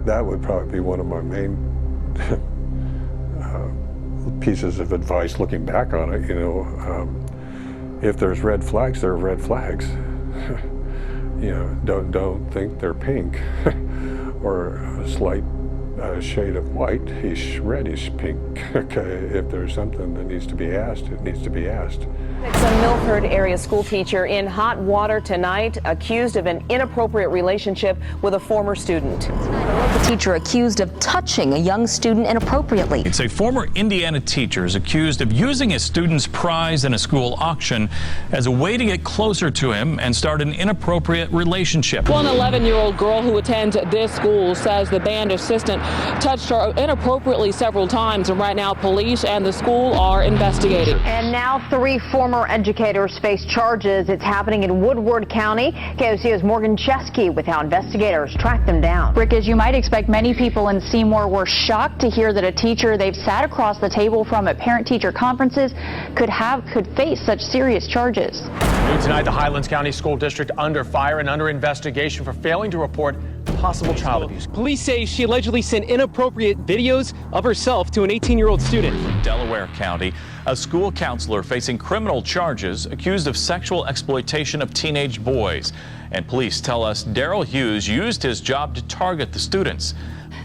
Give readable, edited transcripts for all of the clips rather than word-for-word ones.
That would probably be one of my main pieces of advice looking back on it. If there's red flags, there are red flags. Don't think they're pink or a slight shade of white, reddish pink. Okay, if there's something that needs to be asked, it needs to be asked. It's a Milford area school teacher in hot water tonight, accused of an inappropriate relationship with a former student. A teacher accused of touching a young student inappropriately. It's a former Indiana teacher is accused of using his student's prize in a school auction as a way to get closer to him and start an inappropriate relationship. One 11-year-old girl who attends this school says the band assistant touched her inappropriately several times, and right now police and the school are investigating. And now 3 former educators face charges. It's happening in Woodward County. KOCO's Morgan Chesky with how investigators tracked them down. Rick, as you might expect, many people in Seymour were shocked to hear that a teacher they've sat across the table from at parent-teacher conferences could face such serious charges. New tonight, the Highlands County School District under fire and under investigation for failing to report possible child abuse. Police say she allegedly sent inappropriate videos of herself to an 18-year-old student. In Delaware County, a school counselor facing criminal charges accused of sexual exploitation of teenage boys. And police tell us Darrell Hughes used his job to target the students.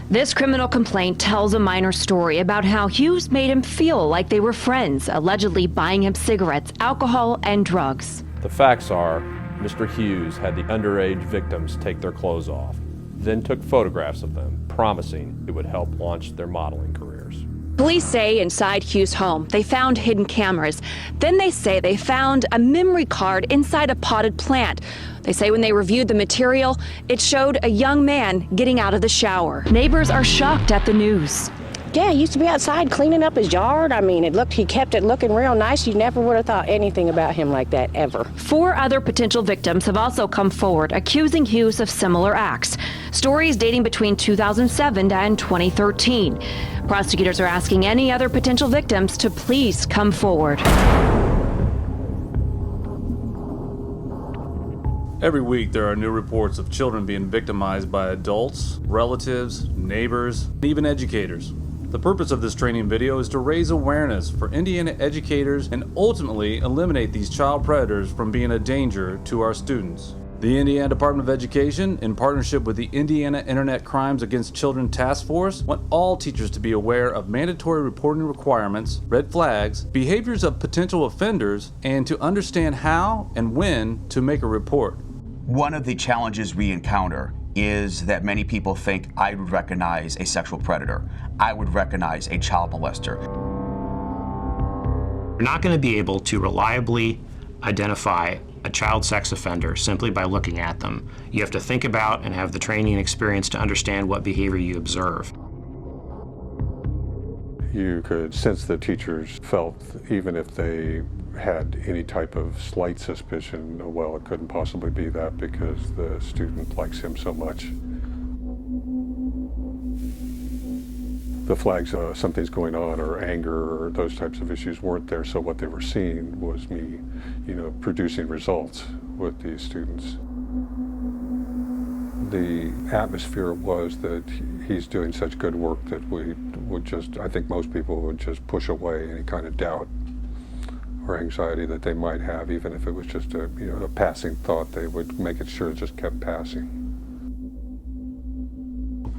This criminal complaint tells a minor story about how Hughes made him feel like they were friends, allegedly buying him cigarettes, alcohol, and drugs. The facts are, Mr. Hughes had the underage victims take their clothes off, then took photographs of them, promising it would help launch their modeling careers. Police say inside Hughes' home, they found hidden cameras. Then they say they found a memory card inside a potted plant. They say when they reviewed the material, it showed a young man getting out of the shower. Neighbors are shocked at the news. Yeah, he used to be outside cleaning up his yard. I mean, he kept it looking real nice. You never would have thought anything about him like that, ever. 4 other potential victims have also come forward accusing Hughes of similar acts. Stories dating between 2007 and 2013. Prosecutors are asking any other potential victims to please come forward. Every week there are new reports of children being victimized by adults, relatives, neighbors, and even educators. The purpose of this training video is to raise awareness for Indiana educators and ultimately eliminate these child predators from being a danger to our students. The Indiana Department of Education, in partnership with the Indiana Internet Crimes Against Children Task Force, want all teachers to be aware of mandatory reporting requirements, red flags, behaviors of potential offenders, and to understand how and when to make a report. One of the challenges we encounter is that many people think I would recognize a sexual predator. I would recognize a child molester. You're not going to be able to reliably identify a child sex offender simply by looking at them. You have to think about and have the training and experience to understand what behavior you observe. You could sense the teachers felt, even if they had any type of slight suspicion, well, it couldn't possibly be that because the student likes him so much. The flags, something's going on, or anger, or those types of issues weren't there, so what they were seeing was me, producing results with these students. The atmosphere was that he's doing such good work that we would I think most people would just push away any kind of doubt or anxiety that they might have, even if it was just a passing thought. They would make it sure it just kept passing.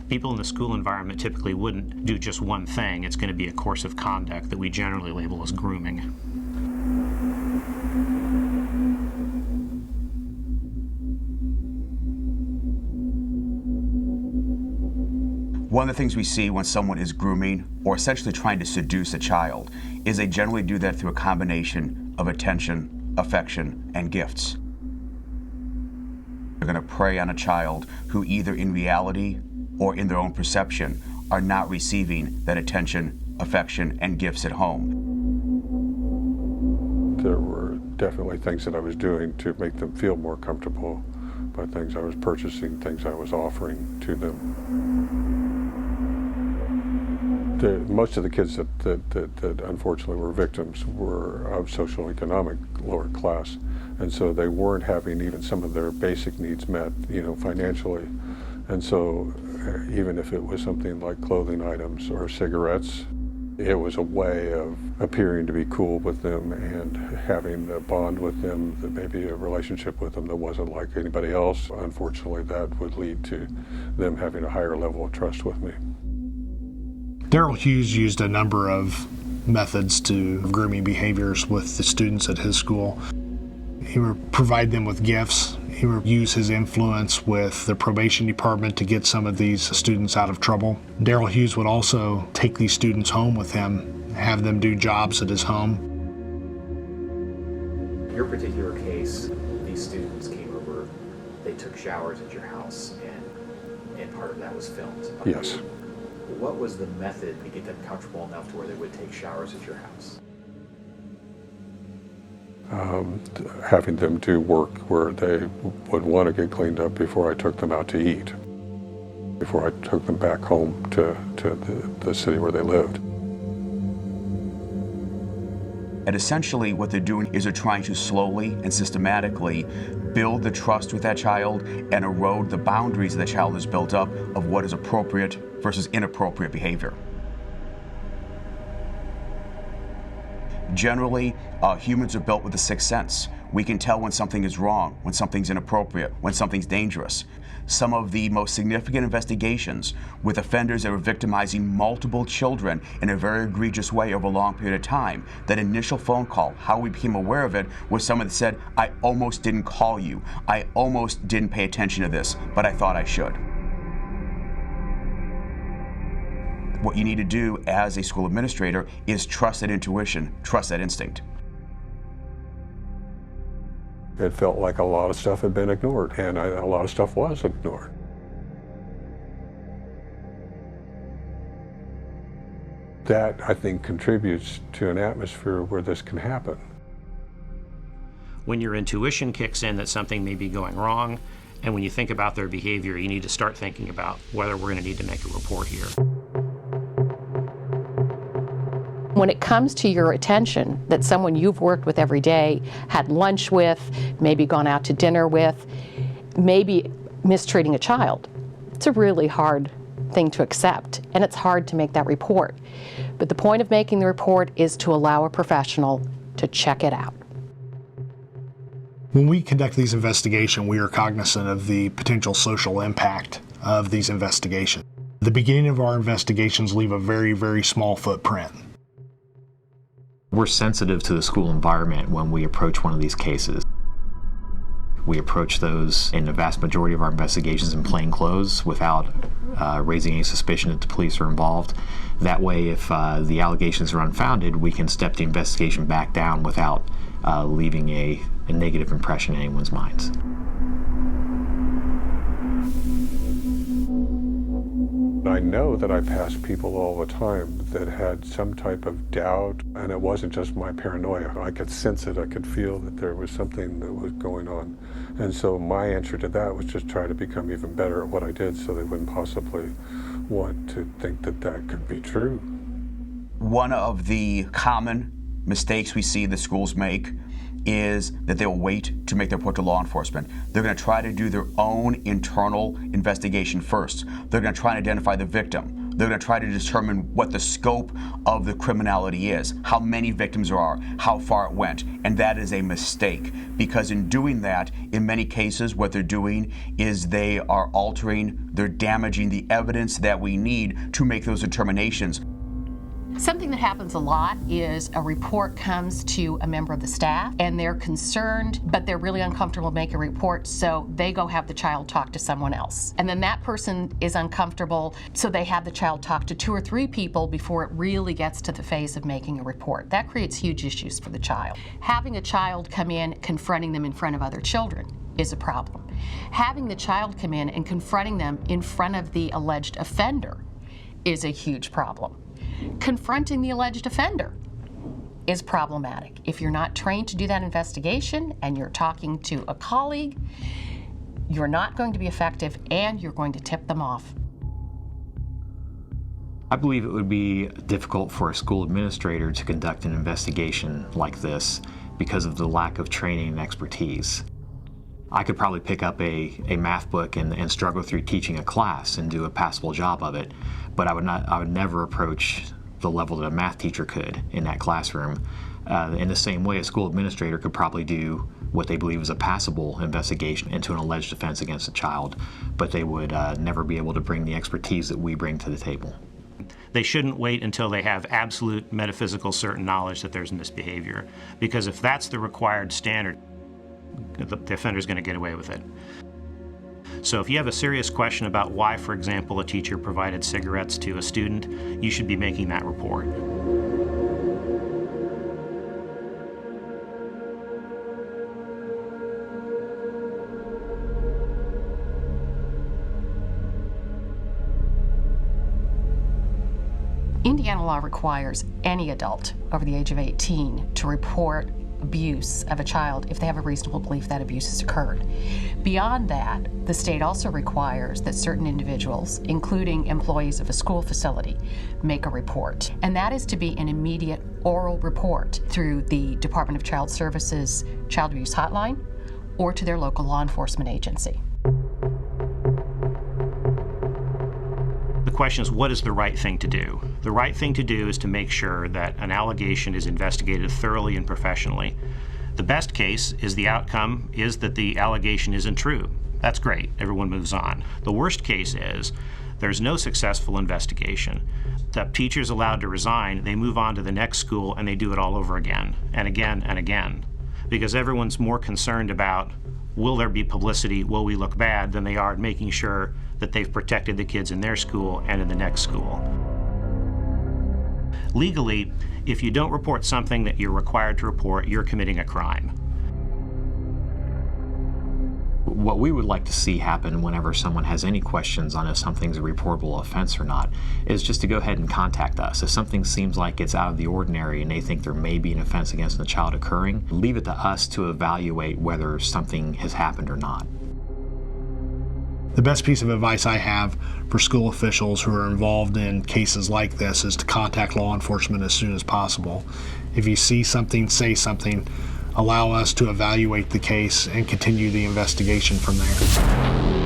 People in the school environment typically wouldn't do just one thing. It's going to be a course of conduct that we generally label as grooming. One of the things we see when someone is grooming or essentially trying to seduce a child is they generally do that through a combination of attention, affection, and gifts. They're going to prey on a child who either in reality or in their own perception are not receiving that attention, affection, and gifts at home. There were definitely things that I was doing to make them feel more comfortable, by things I was purchasing, things I was offering to them. Most of the kids that unfortunately were victims were of socioeconomic lower class, and so they weren't having even some of their basic needs met, financially. And so even if it was something like clothing items or cigarettes, it was a way of appearing to be cool with them and having a bond with them, that maybe a relationship with them that wasn't like anybody else. Unfortunately, that would lead to them having a higher level of trust with me. Darrell Hughes used a number of methods to grooming behaviors with the students at his school. He would provide them with gifts. He would use his influence with the probation department to get some of these students out of trouble. Darrell Hughes would also take these students home with him, have them do jobs at his home. In your particular case, these students came over, they took showers at your house, and part of that was filmed. Yes. What was the method to get them comfortable enough to where they would take showers at your house? Having them do work where they would want to get cleaned up before I took them out to eat, before I took them back home to the city where they lived. And essentially what they're doing is they're trying to slowly and systematically build the trust with that child and erode the boundaries that child has built up of what is appropriate versus inappropriate behavior. Generally, humans are built with a sixth sense. We can tell when something is wrong, when something's inappropriate, when something's dangerous. Some of the most significant investigations with offenders that were victimizing multiple children in a very egregious way over a long period of time, that initial phone call, how we became aware of it, was someone that said, I almost didn't call you. I almost didn't pay attention to this, but I thought I should. What you need to do as a school administrator is trust that intuition, trust that instinct. It felt like a lot of stuff had been ignored, and a lot of stuff was ignored. That, I think, contributes to an atmosphere where this can happen. When your intuition kicks in that something may be going wrong, and when you think about their behavior, you need to start thinking about whether we're going to need to make a report here. When it comes to your attention, that someone you've worked with every day, had lunch with, maybe gone out to dinner with, maybe mistreating a child, it's a really hard thing to accept, and it's hard to make that report. But the point of making the report is to allow a professional to check it out. When we conduct these investigations, we are cognizant of the potential social impact of these investigations. The beginning of our investigations leave a very, very small footprint. We're sensitive to the school environment when we approach one of these cases. We approach those in the vast majority of our investigations in plain clothes without raising any suspicion that the police are involved. That way, if the allegations are unfounded, we can step the investigation back down without leaving a negative impression in anyone's minds. I know that I pass people all the time that had some type of doubt, and it wasn't just my paranoia. I could sense it, I could feel that there was something that was going on. And so my answer to that was just try to become even better at what I did so they wouldn't possibly want to think that that could be true. One of the common mistakes we see that schools make is that they'll wait to make their report to law enforcement. They're going to try to do their own internal investigation first. They're going to try and identify the victim. They're going to try to determine what the scope of the criminality is, how many victims there are, how far it went. And that is a mistake, because in doing that, in many cases, what they're doing is they are altering, they're damaging the evidence that we need to make those determinations. Something that happens a lot is a report comes to a member of the staff and they're concerned, but they're really uncomfortable making a report, so they go have the child talk to someone else. And then that person is uncomfortable, so they have the child talk to 2 or 3 people before it really gets to the phase of making a report. That creates huge issues for the child. Having a child come in, confronting them in front of other children is a problem. Having the child come in and confronting them in front of the alleged offender is a huge problem. Confronting the alleged offender is problematic. If you're not trained to do that investigation and you're talking to a colleague, you're not going to be effective and you're going to tip them off. I believe it would be difficult for a school administrator to conduct an investigation like this because of the lack of training and expertise. I could probably pick up a math book and struggle through teaching a class and do a passable job of it, but I would never approach the level that a math teacher could in that classroom. In the same way, a school administrator could probably do what they believe is a passable investigation into an alleged offense against a child, but they would never be able to bring the expertise that we bring to the table. They shouldn't wait until they have absolute metaphysical certain knowledge that there's misbehavior, because if that's the required standard, the offender's going to get away with it. So if you have a serious question about why, for example, a teacher provided cigarettes to a student, you should be making that report. Indiana law requires any adult over the age of 18 to report abuse of a child if they have a reasonable belief that abuse has occurred. Beyond that, the state also requires that certain individuals, including employees of a school facility, make a report. And that is to be an immediate oral report through the Department of Child Services Child Abuse Hotline or to their local law enforcement agency. The question is, what is the right thing to do? The right thing to do is to make sure that an allegation is investigated thoroughly and professionally. The best case is the outcome is that the allegation isn't true. That's great. Everyone moves on. The worst case is there's no successful investigation. The teacher's allowed to resign, they move on to the next school, and they do it all over again and again and again, because everyone's more concerned about will there be publicity, will we look bad, than they are making sure that they've protected the kids in their school and in the next school. Legally, if you don't report something that you're required to report, you're committing a crime. What we would like to see happen whenever someone has any questions on if something's a reportable offense or not is just to go ahead and contact us. If something seems like it's out of the ordinary and they think there may be an offense against a child occurring, leave it to us to evaluate whether something has happened or not. The best piece of advice I have for school officials who are involved in cases like this is to contact law enforcement as soon as possible. If you see something, say something. Allow us to evaluate the case and continue the investigation from there.